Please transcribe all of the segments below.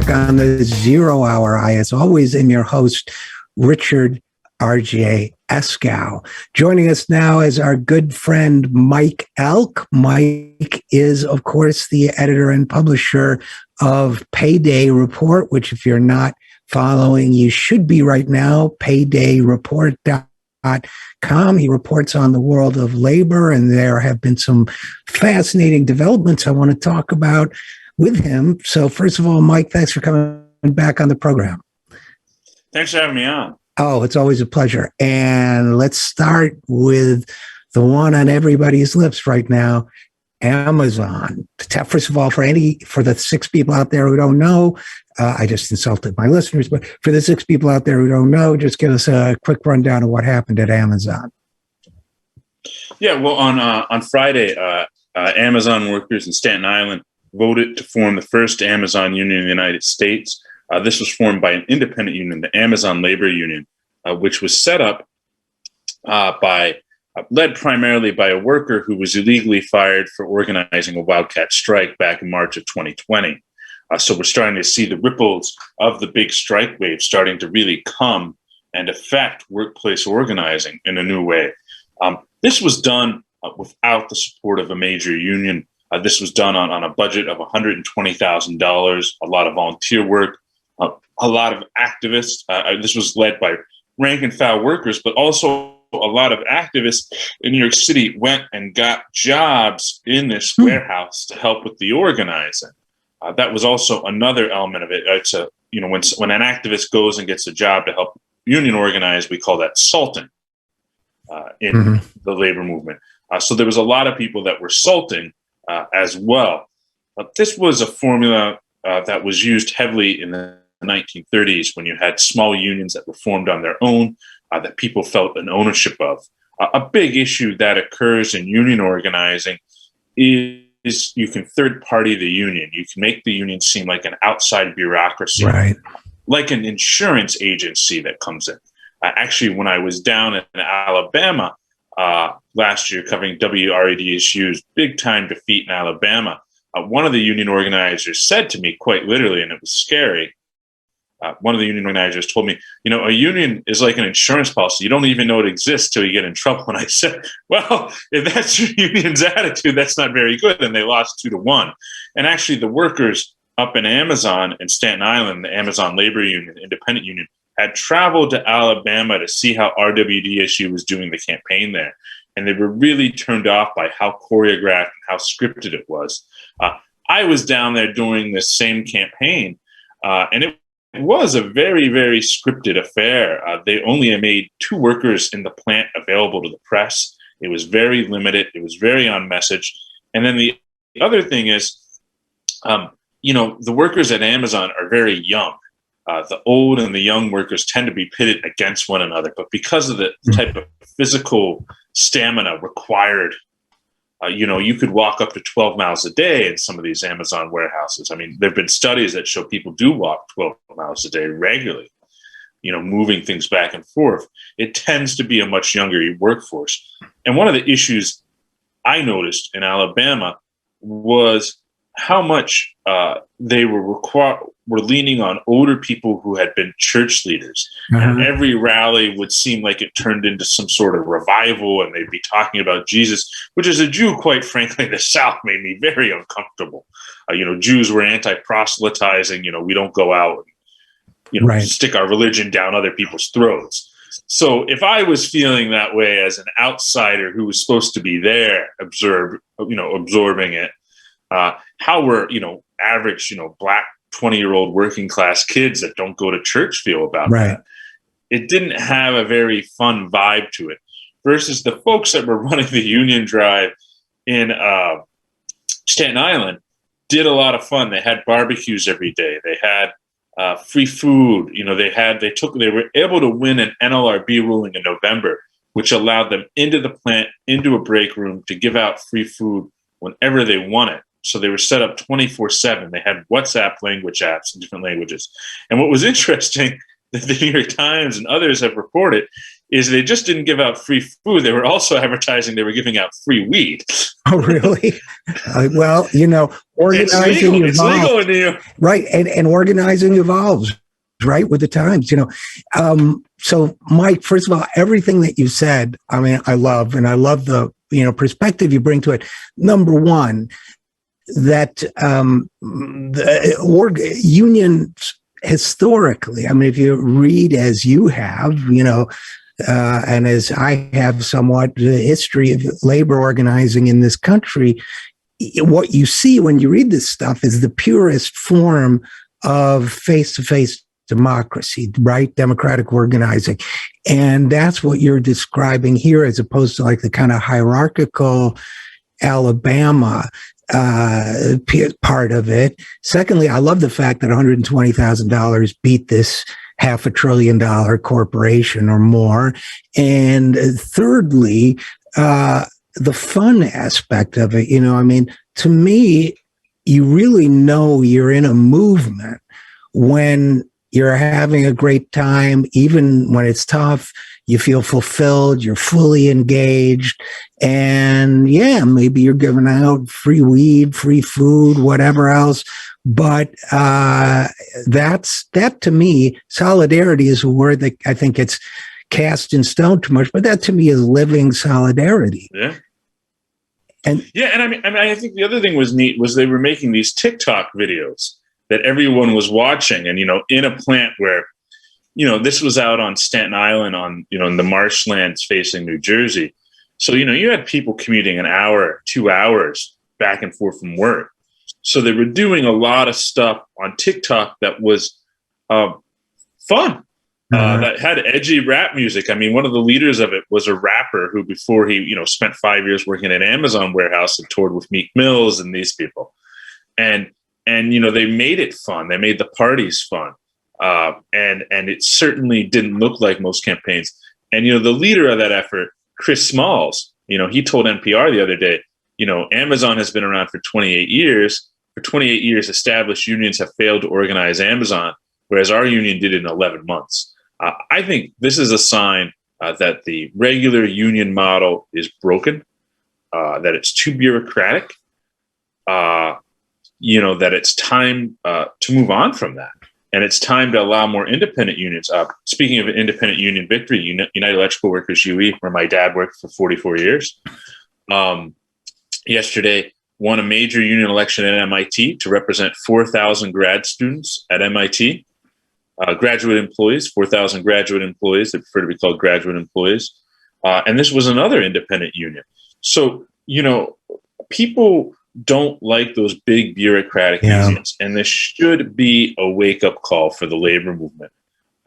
back on the 0 Hour. I, as always, am your host, Richard RJ Eskow. Joining us now is our good friend, Mike Elk. Mike is, of course, the editor and publisher of Payday Report, which, if you're not following, you should be right now, paydayreport.com. He reports on the world of labor, and there have been some fascinating developments I want to talk about with him. So first of all, Mike, thanks for coming back on the program. Thanks for having me on. Oh, it's always a pleasure. And let's start with the one on everybody's lips right now, Amazon. First of all, for the 6 people out there who don't know, I just insulted my listeners, but for the 6 people out there who don't know, just give us a quick rundown of what happened at Amazon. Yeah, well, on Friday, Amazon workers in Staten Island voted to form the first Amazon union in the United States. This was formed by an independent union, the Amazon Labor Union, which was set up led primarily by a worker who was illegally fired for organizing a wildcat strike back in March of 2020. So we're starting to see the ripples of the big strike wave starting to really come and affect workplace organizing in a new way. This was done without the support of a major union. This was done on a budget of $120,000, a lot of volunteer work, a lot of activists. This was led by rank and file workers, but also a lot of activists in New York City went and got jobs in this warehouse to help with the organizing. That was also another element of it. It's when an activist goes and gets a job to help union organize, we call that salting in the labor movement. So there was a lot of people that were salting as well. This was a formula that was used heavily in the 1930s when you had small unions that were formed on their own, that people felt an ownership of. A big issue that occurs in union organizing is you can third party the union. You can make the union seem like an outside bureaucracy, right, like an insurance agency that comes in. Actually, when I was down in Alabama last year covering WREDSU's big time defeat in Alabama, one of the union organizers said to me quite literally, and it was scary, one of the union organizers told me, a union is like an insurance policy. You don't even know it exists till you get in trouble. And I said, well, if that's your union's attitude, that's not very good. And they lost 2-1. And actually the workers up in Amazon in Staten Island, the Amazon Labor Union, independent union, had traveled to Alabama to see how RWDSU was doing the campaign there. And they were really turned off by how choreographed and how scripted it was. I was down there during this same campaign, and it was a very, very scripted affair. They only made 2 workers in the plant available to the press. It was very limited. It was very on message. And then the other thing is, the workers at Amazon are very young. The old and the young workers tend to be pitted against one another. But because of the type of physical stamina required, you could walk up to 12 miles a day in some of these Amazon warehouses. I mean, there have been studies that show people do walk 12 miles a day regularly, moving things back and forth. It tends to be a much younger workforce. And one of the issues I noticed in Alabama was how much they were leaning on older people who had been church leaders. And every rally would seem like it turned into some sort of revival, and they'd be talking about Jesus, which as a Jew, quite frankly, the South made me very uncomfortable. Jews were anti-proselytizing. We don't go out and stick our religion down other people's throats. So if I was feeling that way as an outsider who was supposed to be there, absorbing it, how were, average, black 20-year-old working class kids that don't go to church feel about that? It didn't have a very fun vibe to it versus the folks that were running the union drive in Staten Island did a lot of fun. They had barbecues every day. They had free food. They were able to win an NLRB ruling in November, which allowed them into the plant, into a break room to give out free food whenever they wanted. So they were set up 24/7. They had WhatsApp language apps in different languages. And what was interesting that the New York Times and others have reported is they just didn't give out free food. They were also advertising they were giving out free weed. Oh, really? Well, organizing It's legal in New York. Right. And organizing evolves, right, with the times, So, Mike, first of all, everything that you said, I mean, I love the, perspective you bring to it. Number one, that the unions historically, I mean, if you read as you have, and as I have somewhat the history of labor organizing in this country, what you see when you read this stuff is the purest form of face-to-face democracy, right? Democratic organizing. And that's what you're describing here, as opposed to like the kind of hierarchical Alabama part of it. Secondly, I love the fact that $120,000 beat this $500 billion corporation or more. And thirdly, the fun aspect of it, I mean, to me, you really know you're in a movement when you're having a great time, even when it's tough. You feel fulfilled, you're fully engaged, and yeah, maybe you're giving out free weed, free food, whatever else. But that to me, solidarity is a word that I think it's cast in stone too much, but that to me is living solidarity. Yeah. And I think the other thing was neat was they were making these TikTok videos that everyone was watching, and in a plant where this was out on Staten Island on, in the marshlands facing New Jersey. So, you had people commuting an hour, 2 hours back and forth from work. So they were doing a lot of stuff on TikTok that was fun, that had edgy rap music. I mean, one of the leaders of it was a rapper who, before he, spent 5 years working at Amazon warehouse and toured with Meek Mills and these people. And they made it fun. They made the parties fun. And it certainly didn't look like most campaigns. And, the leader of that effort, Chris Smalls, he told NPR the other day, Amazon has been around for 28 years. For 28 years, established unions have failed to organize Amazon, whereas our union did it in 11 months. I think this is a sign that the regular union model is broken, that it's too bureaucratic, that it's time to move on from that. And it's time to allow more independent unions. Speaking of independent union victory, United Electrical Workers UE, where my dad worked for 44 years, yesterday won a major union election at MIT to represent 4,000 grad students at MIT, graduate employees, 4,000 graduate employees. They prefer to be called graduate employees. And this was another independent union. So, people don't like those big bureaucratic unions, and this should be a wake-up call for the labor movement.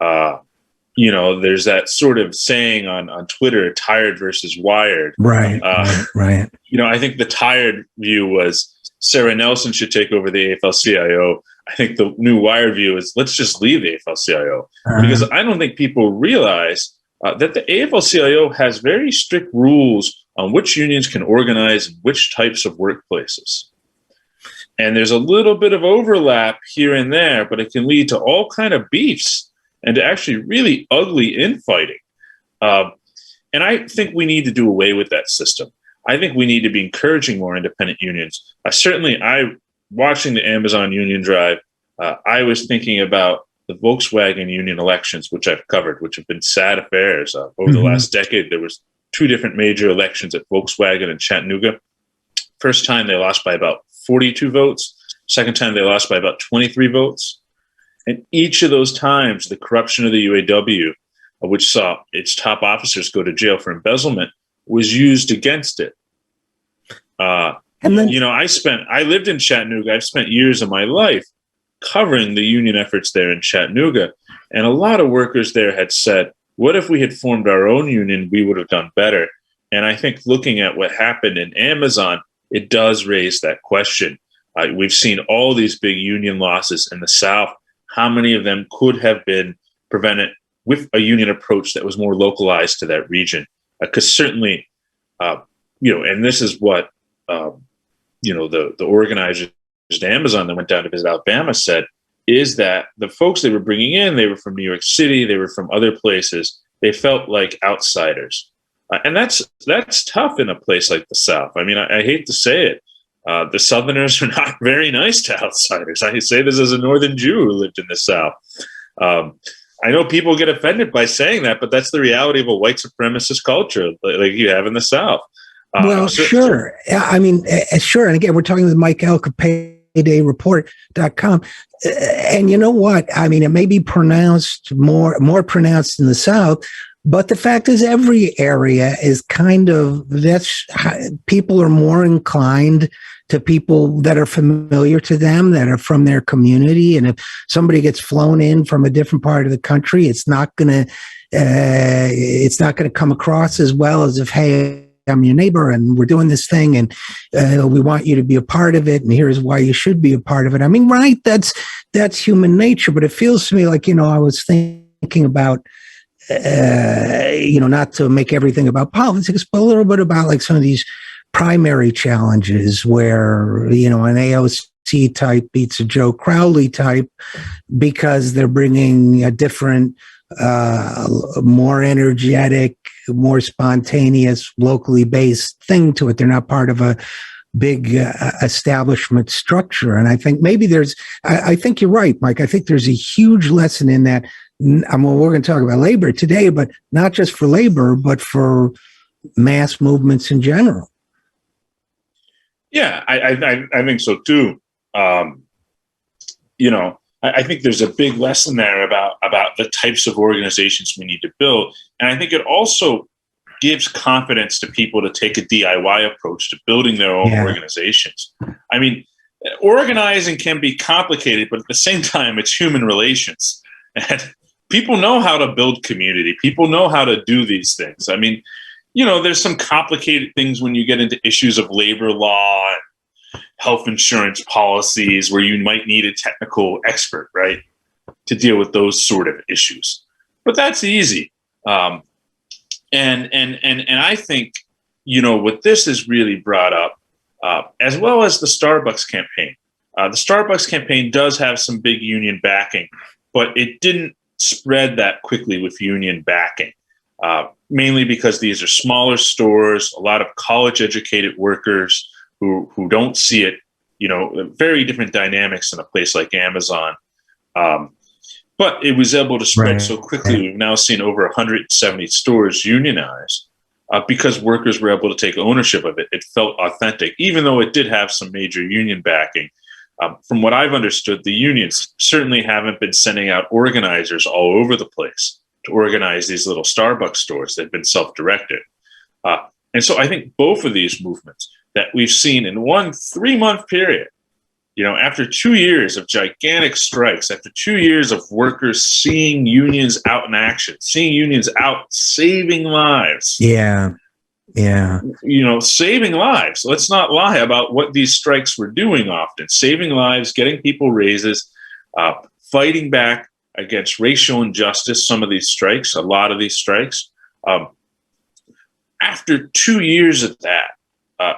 There's that sort of saying on Twitter, tired versus wired. Right. I think the tired view was Sarah Nelson should take over the AFL-CIO. I think the new wired view is let's just leave the AFL-CIO, because I don't think people realize that the AFL-CIO has very strict rules on which unions can organize in which types of workplaces. And there's a little bit of overlap here and there, but it can lead to all kind of beefs and to actually really ugly infighting. And I think we need to do away with that system. I think we need to be encouraging more independent unions. Watching the Amazon union drive, I was thinking about the Volkswagen union elections, which I've covered, which have been sad affairs. Over the last decade, there was 2 different major elections at Volkswagen and Chattanooga. First time they lost by about 42 votes. Second time they lost by about 23 votes. And each of those times, the corruption of the UAW, which saw its top officers go to jail for embezzlement, was used against it. And then, I lived in Chattanooga. I've spent years of my life covering the union efforts there in Chattanooga. And a lot of workers there had said, what if we had formed our own union? We would have done better. And I think looking at what happened in Amazon, it does raise that question. We've seen all these big union losses in the South. How many of them could have been prevented with a union approach that was more localized to that region? Because certainly, and this is what, the organizers at Amazon that went down to visit Alabama said, is that the folks they were bringing in, they were from New York City, they were from other places, They felt like outsiders. And that's tough in a place like the South. I mean, I hate to say it. The Southerners are not very nice to outsiders. I say this as a Northern Jew who lived in the South. I know people get offended by saying that, but that's the reality of a white supremacist culture like you have in the South. Well, sure. I mean, sure. And again, we're talking with Mike Elk of PaydayReport.com. And you know what? I mean, it may be pronounced more pronounced in the South, but the fact is every area is kind of, people are more inclined to people that are familiar to them, that are from their community. And if somebody gets flown in from a different part of the country, it's not going to come across as well as if, hey, I'm your neighbor and we're doing this thing and we want you to be a part of it. And here's why you should be a part of it. I mean, right. That's human nature, but it feels to me like, I was thinking about, not to make everything about politics, but a little bit about like some of these primary challenges where, an AOC type beats a Joe Crowley type because they're bringing a different, more energetic, more spontaneous, locally based thing to it. They're not part of a big establishment structure. And I think maybe I think you're right, Mike. I think there's a huge lesson in that. We're going to talk about labor today, but not just for labor, but for mass movements in general. Yeah, I think so too. I think there's a big lesson there about the types of organizations we need to build. And I think it also gives confidence to people to take a DIY approach to building their own organizations. I mean, organizing can be complicated, but at the same time, it's human relations. And people know how to build community. People know how to do these things. I mean, there's some complicated things when you get into issues of labor law and health insurance policies where you might need a technical expert, right, to deal with those sort of issues. But that's easy. And I think, what this has really brought up, as well as the Starbucks campaign. The Starbucks campaign does have some big union backing, but it didn't spread that quickly with union backing, mainly because these are smaller stores, a lot of college-educated workers who don't see it, very different dynamics in a place like Amazon. But it was able to spread so quickly. We've now seen over 170 stores unionize because workers were able to take ownership of it. It felt authentic, even though it did have some major union backing. From what I've understood, the unions certainly haven't been sending out organizers all over the place to organize these little Starbucks stores. They've been self-directed. And so I think both of these movements that we've seen in 1 3-month period, after 2 years of gigantic strikes, after 2 years of workers seeing unions out in action, seeing unions out saving lives. Yeah. Saving lives. Let's not lie about what these strikes were doing often. Saving lives, getting people raises, fighting back against racial injustice, some of these strikes, a lot of these strikes. After 2 years of that,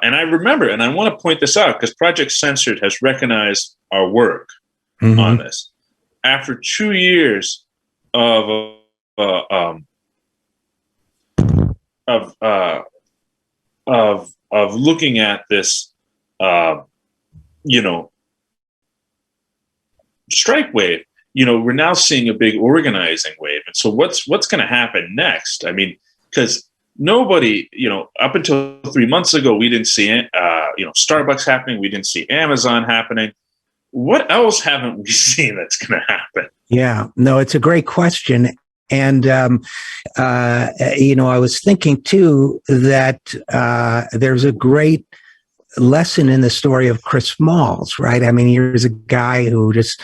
and I remember, and I want to point this out because Project Censored has recognized our work on this. After 2 years of looking at this, strike wave, we're now seeing a big organizing wave. And so what's going to happen next? I mean, because nobody, up until 3 months ago, we didn't see, Starbucks happening. We didn't see Amazon happening. What else haven't we seen that's going to happen? Yeah, no, it's a great question. And, I was thinking, too, that there's a great lesson in the story of Chris Smalls, right? I mean, here's a guy who just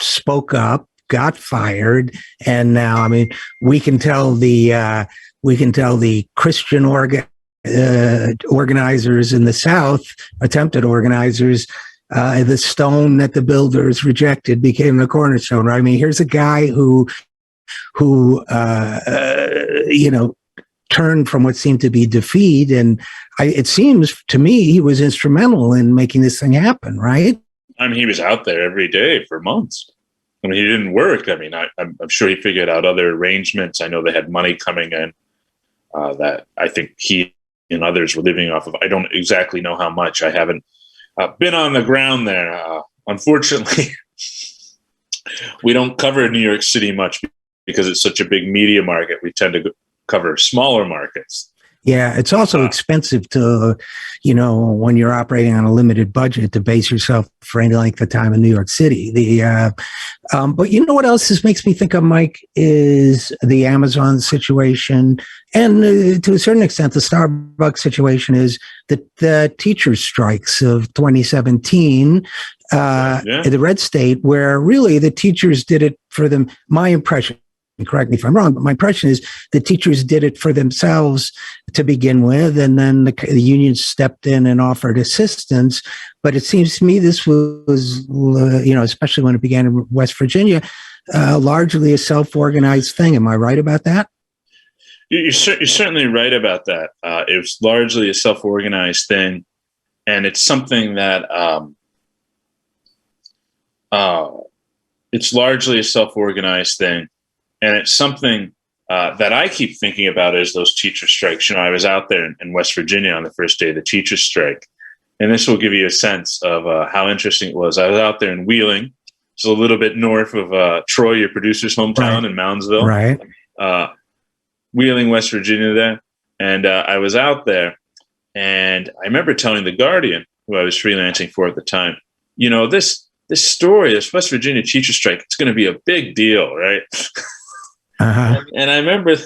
spoke up, got fired. And now, I mean, we can tell the Christian organizers in the South, attempted organizers, the stone that the builders rejected became the cornerstone, right? I mean, here's a guy who turned from what seemed to be defeat. And it seems to me he was instrumental in making this thing happen, right? I mean, he was out there every day for months. I mean, he didn't work. I mean, I'm sure he figured out other arrangements. I know they had money coming in that I think he and others were living off of. I don't exactly know how much. I haven't been on the ground there. Unfortunately, we don't cover New York City much because it's such a big media market. We tend to cover smaller markets. Yeah, it's also expensive to, when you're operating on a limited budget, to base yourself for any length of time in New York City. But you know what else this makes me think of, Mike, is the Amazon situation, and to a certain extent, the Starbucks situation is the teachers' strikes of 2017, the red state, where really the teachers did it for them. My impression, correct me if I'm wrong, but my impression is the teachers did it for themselves to begin with, and then the unions stepped in and offered assistance. But it seems to me this was, especially when it began in West Virginia, largely a self-organized thing. Am I right about that? You're certainly right about that. It was largely a self-organized thing, and it's something that it's largely a self-organized thing. And it's something that I keep thinking about is those teacher strikes. I was out there in West Virginia on the first day of the teacher strike. And this will give you a sense of how interesting it was. I was out there in Wheeling. It's a little bit north of Troy, your producer's hometown, in Moundsville. Right. Wheeling, West Virginia there. And I was out there. And I remember telling The Guardian, who I was freelancing for at the time, this story, this West Virginia teacher strike, it's going to be a big deal, right? Uh-huh. And I remember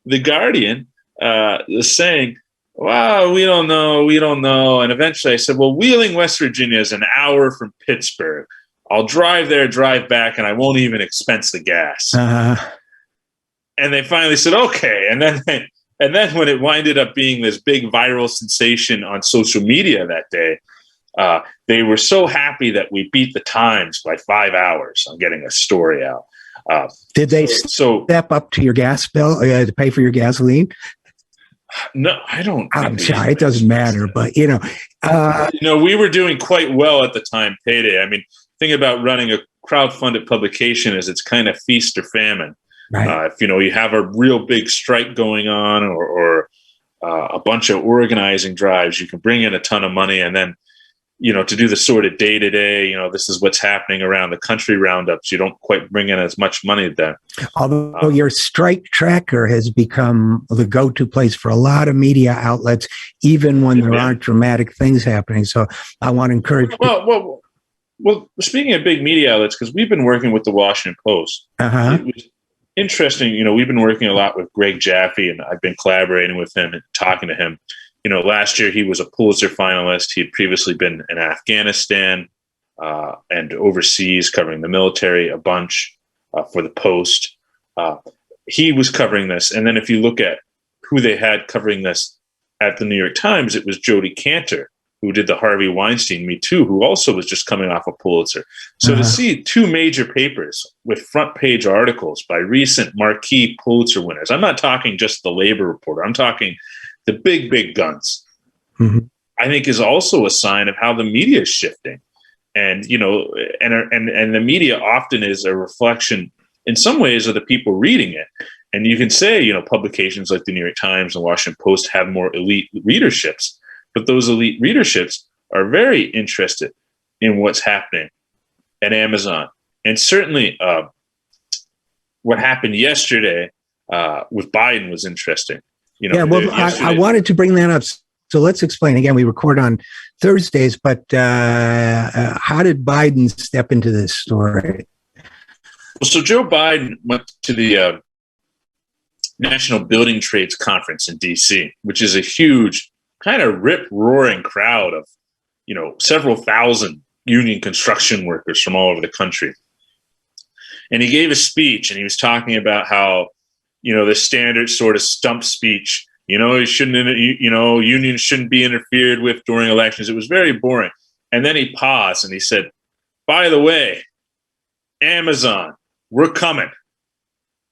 the Guardian was saying, "Wow, we don't know." And eventually I said, "Well, Wheeling, West Virginia is an hour from Pittsburgh. I'll drive there, drive back, and I won't even expense the gas." Uh-huh. And they finally said, "Okay." And then when it winded up being this big viral sensation on social media that day, they were so happy that we beat the Times by 5 hours on getting a story out. Did they step up to your gas bill to pay for your gasoline? No, I don't. I'm sorry, it doesn't matter, but we were doing quite well at the time. Payday. I mean, thing about running a crowdfunded publication is it's kind of feast or famine. Right. If you have a real big strike going on or a bunch of organizing drives, you can bring in a ton of money, and then to do the sort of day-to-day, this is what's happening around the country roundups, you don't quite bring in as much money then. Although your strike tracker has become the go-to place for a lot of media outlets, even when there aren't dramatic things happening. So I want to encourage. Well, speaking of big media outlets, because we've been working with the Washington Post. Uh-huh. It was interesting. We've been working a lot with Greg Jaffe, and I've been collaborating with him and talking to him. Last year he was a Pulitzer finalist. He had previously been in Afghanistan and overseas covering the military a bunch for the Post. He was covering this. And then if you look at who they had covering this at the New York Times, it was Jodi Kantor, who did the Harvey Weinstein Me Too, who also was just coming off a Pulitzer. So to see two major papers with front page articles by recent marquee Pulitzer winners, I'm not talking just the labor reporter, I'm talking the big guns, I think is also a sign of how the media is shifting. And, and the media often is a reflection in some ways of the people reading it. And you can say, publications like the New York Times and Washington Post have more elite readerships, but those elite readerships are very interested in what's happening at Amazon. And certainly what happened yesterday with Biden was interesting. I wanted to bring that up. So let's explain again. We record on Thursdays, but how did Biden step into this story? Well, so Joe Biden went to the National Building Trades Conference in D.C., which is a huge kind of rip-roaring crowd of, several thousand union construction workers from all over the country. And he gave a speech, and he was talking about how the standard sort of stump speech, unions shouldn't be interfered with during elections. It was very boring. And then he paused and he said, "By the way, Amazon, we're coming."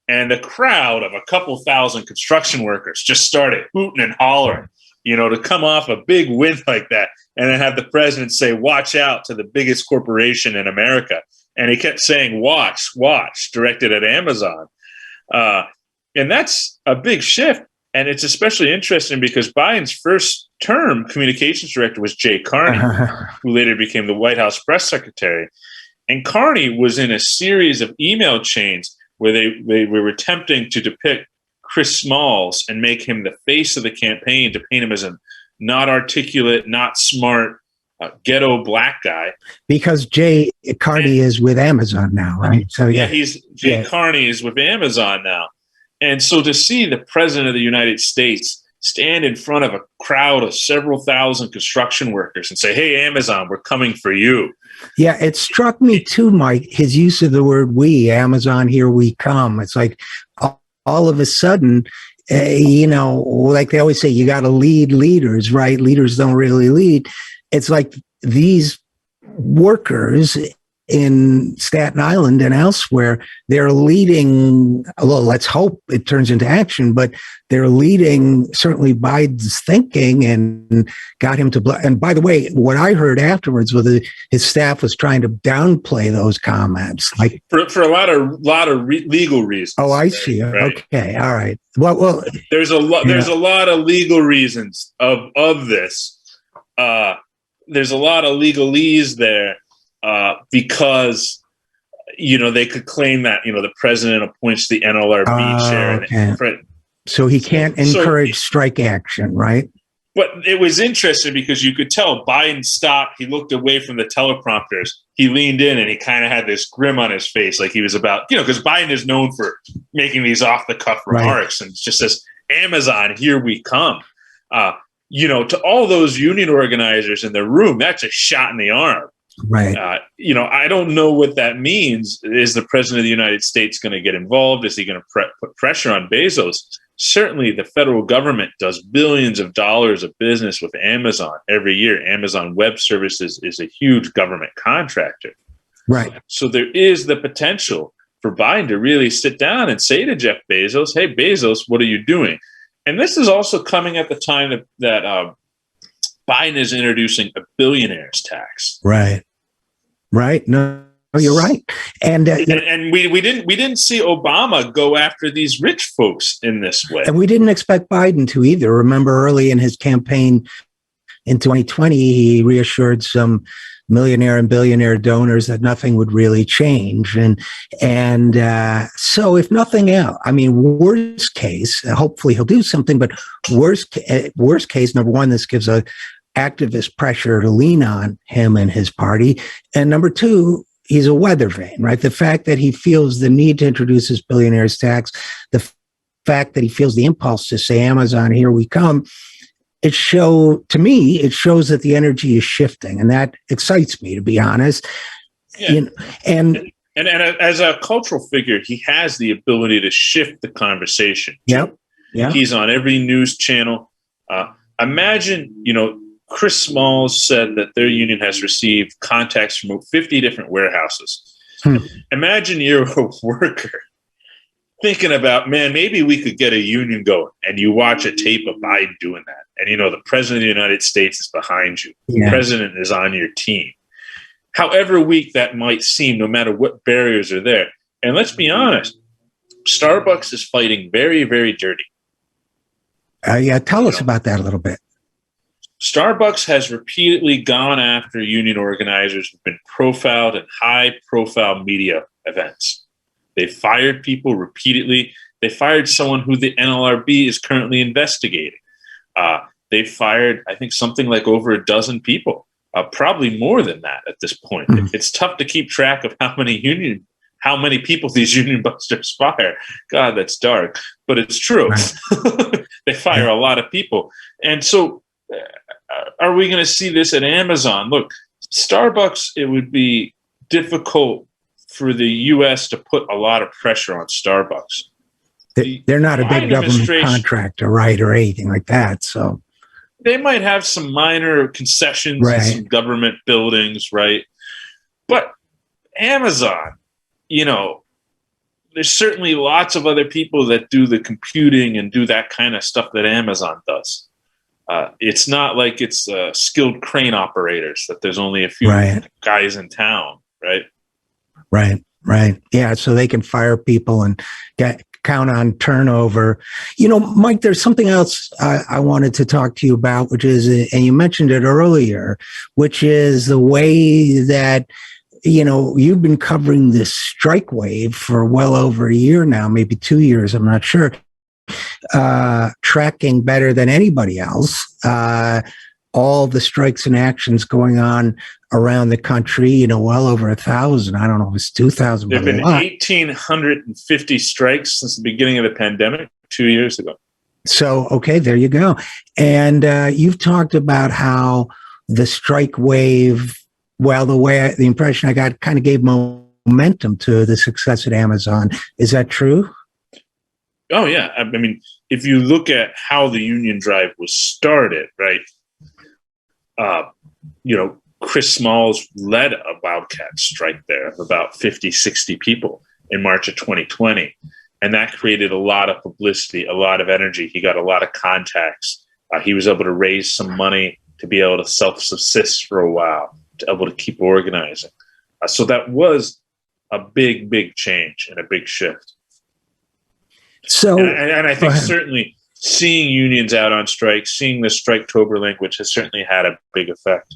And the crowd of a couple thousand construction workers just started hooting and hollering, to come off a big win like that. And then have the president say, "Watch out," to the biggest corporation in America. And he kept saying, watch, watch, directed at Amazon. And that's a big shift. And it's especially interesting because Biden's first term communications director was Jay Carney, who later became the White House press secretary. And Carney was in a series of email chains where they were attempting to depict Chris Smalls and make him the face of the campaign, to paint him as a not articulate, not smart, ghetto black guy. Because Jay Carney is with Amazon now, right? So Jay Carney is with Amazon now. And so to see the president of the United States stand in front of a crowd of several thousand construction workers and say, hey, Amazon, we're coming for you. Yeah, it struck me too, Mike, his use of the word we, Amazon, here we come. It's like all of a sudden, like they always say, you got to lead leaders, right? Leaders don't really lead. It's like these workers in Staten Island and elsewhere, they're leading, well, let's hope it turns into action, but they're leading certainly Biden's thinking and got him to, and by the way, what I heard afterwards was his staff was trying to downplay those comments. Like for a lot of legal reasons. Oh, I see. Right? Okay. All right. Well, there's a lot of legal reasons of this. There's a lot of legalese there. Because, they could claim that, the president appoints the NLRB chair. Okay. So he can't encourage strike action, right? But it was interesting because you could tell Biden stopped. He looked away from the teleprompters. He leaned in and he kind of had this grim on his face, like he was about, because Biden is known for making these off-the-cuff remarks and just says, Amazon, here we come. To all those union organizers in the room, that's a shot in the arm. Right. I don't know what that means. Is the president of the United States going to get involved? Is he going to put pressure on Bezos? Certainly, the federal government does billions of dollars of business with Amazon every year. Amazon Web Services is a huge government contractor. Right. So there is the potential for Biden to really sit down and say to Jeff Bezos, hey, Bezos, what are you doing? And this is also coming at the time that Biden is introducing a billionaire's tax. Right. No, you're right. And we didn't see Obama go after these rich folks in this way. And we didn't expect Biden to either. Remember early in his campaign in 2020, he reassured some millionaire and billionaire donors that nothing would really change. And so if nothing else, I mean, worst case, hopefully he'll do something, but worst case, number one, this gives a activist pressure to lean on him and his party. And number two, he's a weather vane, right? The fact that he feels the need to introduce this billionaire's tax, the fact that he feels the impulse to say, Amazon, here we come, it shows that the energy is shifting, and that excites me, to be honest. Yeah. And as a cultural figure, he has the ability to shift the conversation. Yep. Yeah. He's on every news channel. Imagine, Chris Smalls said that their union has received contacts from 50 different warehouses. Imagine you're a worker thinking about, man, maybe we could get a union going, and you watch a tape of Biden doing that. And, the president of the United States is behind you. Yeah. The president is on your team. However weak that might seem, no matter what barriers are there. And let's be honest, Starbucks is fighting very, very dirty. Tell us about that a little bit. Starbucks has repeatedly gone after union organizers who've been profiled in high-profile media events. They fired people repeatedly. They fired someone who the NLRB is currently investigating. They fired, I think, something like over a dozen people, probably more than that at this point. It's tough to keep track of how many people these union busters fire. God, that's dark, but it's true. They fire a lot of people. And so are we going to see this at Amazon? Look, Starbucks, it would be difficult for the U.S. to put a lot of pressure on Starbucks. They're not a big government contractor, right, or anything like that. So they might have some minor concessions in some government buildings, right? But Amazon, there's certainly lots of other people that do the computing and do that kind of stuff that Amazon does. It's not like it's skilled crane operators, that there's only a few guys in town, right? Right. Right. Yeah. So they can fire people and count on turnover. Mike, there's something else I wanted to talk to you about, which is, and you mentioned it earlier, which is the way that, you've been covering this strike wave for well over a year now, maybe 2 years. I'm not sure. Tracking better than anybody else. All the strikes and actions going on around the country, well over 1,000. I don't know if it's 2,000. There have been 1,850 strikes since the beginning of the pandemic 2 years ago. So, okay, there you go. And you've talked about how the strike wave, the impression I got kind of gave momentum to the success at Amazon. Is that true? Oh, yeah. I mean, if you look at how the union drive was started, right? Chris Smalls led a wildcat strike there of about 50, 60 people in March of 2020. And that created a lot of publicity, a lot of energy. He got a lot of contacts. He was able to raise some money to be able to self-subsist for a while, to be able to keep organizing. So that was a big, big change and a big shift. So, and I think certainly seeing unions out on strike, seeing the Striketober language has certainly had a big effect.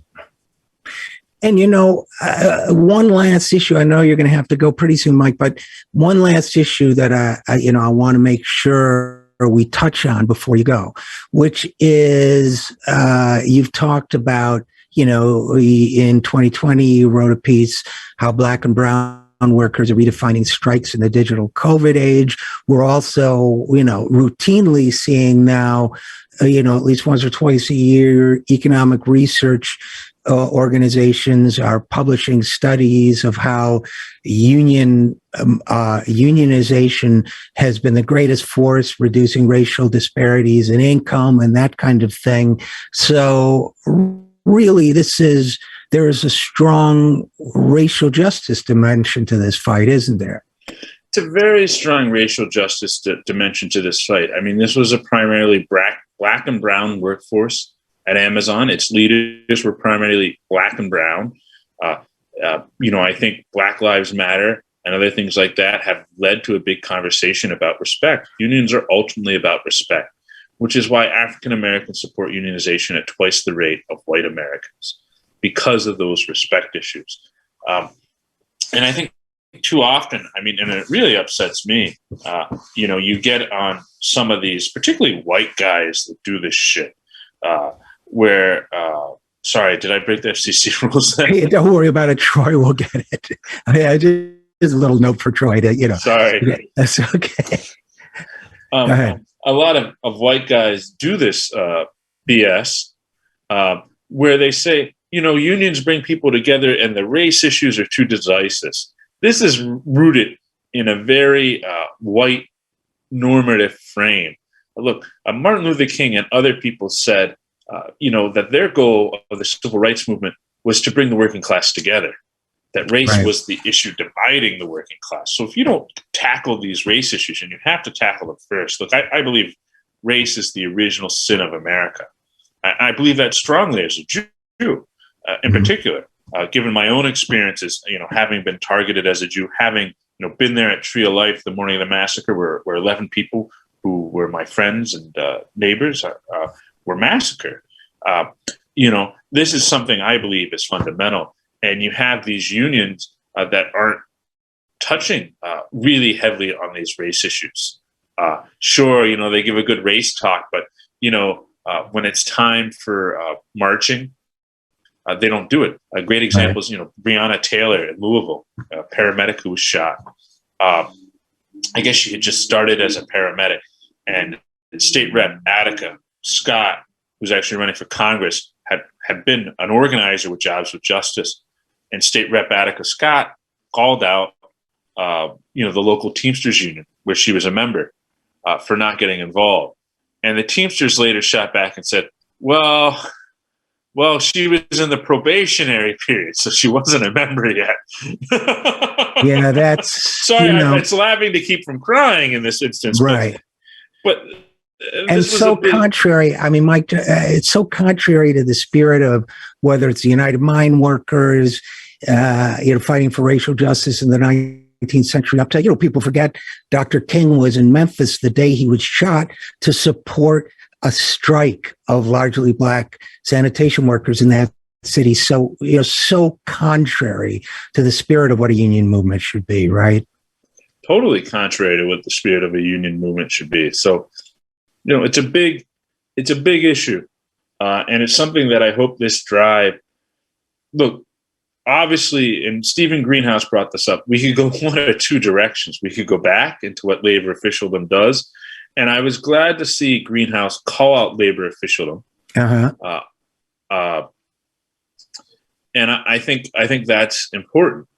And, one last issue, I know you're going to have to go pretty soon, Mike, but one last issue that I want to make sure we touch on before you go, which is you've talked about, in 2020, you wrote a piece, how Black and brown workers are redefining strikes in the digital COVID age. We're also, routinely seeing now, at least once or twice a year, economic research organizations are publishing studies of how unionization has been the greatest force reducing racial disparities in income and that kind of thing. So really, there is a strong racial justice dimension to this fight, isn't there? It's a very strong racial justice dimension to this fight. I mean, this was a primarily black and brown workforce at Amazon. Its leaders were primarily Black and brown. I think Black Lives Matter and other things like that have led to a big conversation about respect. Unions are ultimately about respect, which is why African Americans support unionization at twice the rate of white Americans, because of those respect issues. And I think too often, and it really upsets me, you get on some of these, particularly white guys that do this shit, sorry, did I break the FCC rules there? Hey, don't worry about it, Troy, we'll get it. Just a little note for Troy to, Sorry. That's okay. Go ahead. A lot of white guys do this BS where they say, unions bring people together and the race issues are too divisive. This is rooted in a very white normative frame. Look, Martin Luther King and other people said, that their goal of the civil rights movement was to bring the working class together, that race was the issue dividing the working class. So if you don't tackle these race issues, and you have to tackle them first, look, I believe race is the original sin of America. I believe that strongly as a Jew, in particular, given my own experiences, having been targeted as a Jew, having been there at Tree of Life the morning of the massacre, where 11 people who were my friends and neighbors were massacred. This is something I believe is fundamental. And you have these unions that aren't touching really heavily on these race issues. Sure, they give a good race talk, but when it's time for marching, they don't do it. A great example is, Breonna Taylor in Louisville, a paramedic who was shot. I guess she had just started as a paramedic, and State Rep Attica Scott, who's actually running for Congress, had been an organizer with Jobs with Justice, and State Rep Attica Scott called out, the local Teamsters union where she was a member, for not getting involved. And the Teamsters later shot back and said, well, she was in the probationary period, so she wasn't a member yet. Yeah, that's... Sorry, it's laughing to keep from crying in this instance. Right. But and so contrary, Mike, it's so contrary to the spirit of whether it's the United Mine Workers, fighting for racial justice in the 19th century up to, people forget Dr. King was in Memphis the day he was shot to support a strike of largely Black sanitation workers in that city. So, so contrary to the spirit of what a union movement should be, right? Totally contrary to what the spirit of a union movement should be. So, it's a big issue. And it's something that I hope this drive, look, obviously, and Stephen Greenhouse brought this up, we could go one of two directions. We could go back into what labor officialdom does. And I was glad to see Greenhouse call out labor officialdom. And I think that's important.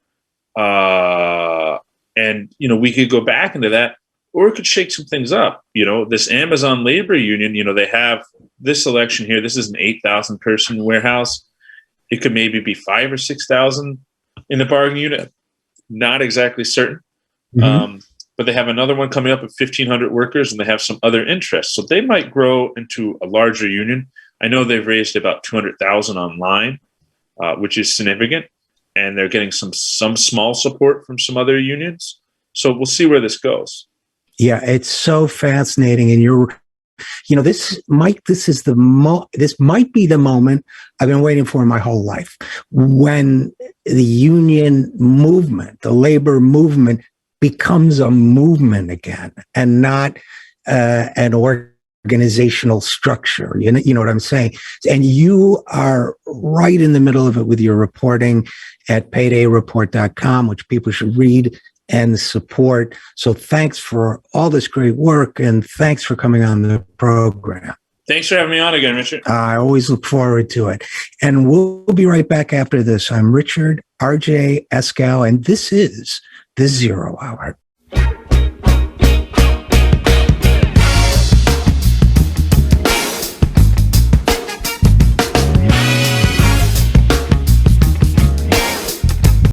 And, we could go back into that, or it could shake some things up. This Amazon labor union, they have this election here. This is an 8,000 person warehouse. It could maybe be 5,000 or 6,000 in the bargaining unit. Not exactly certain. But they have another one coming up at 1,500 workers, and they have some other interests. So they might grow into a larger union. I know they've raised about 200,000 online, which is significant. And they're getting some small support from some other unions. So we'll see where this goes. Yeah, it's so fascinating. And this might be the moment I've been waiting for my whole life, when the union movement, the labor movement, becomes a movement again and not an organizational structure. You know what I'm saying? And you are right in the middle of it with your reporting at paydayreport.com, which people should read and support. So thanks for all this great work, and thanks for coming on the program. Thanks for having me on again, Richard. I always look forward to it. And we'll be right back after this. I'm Richard RJ Eskow, and this is The Zero Hour.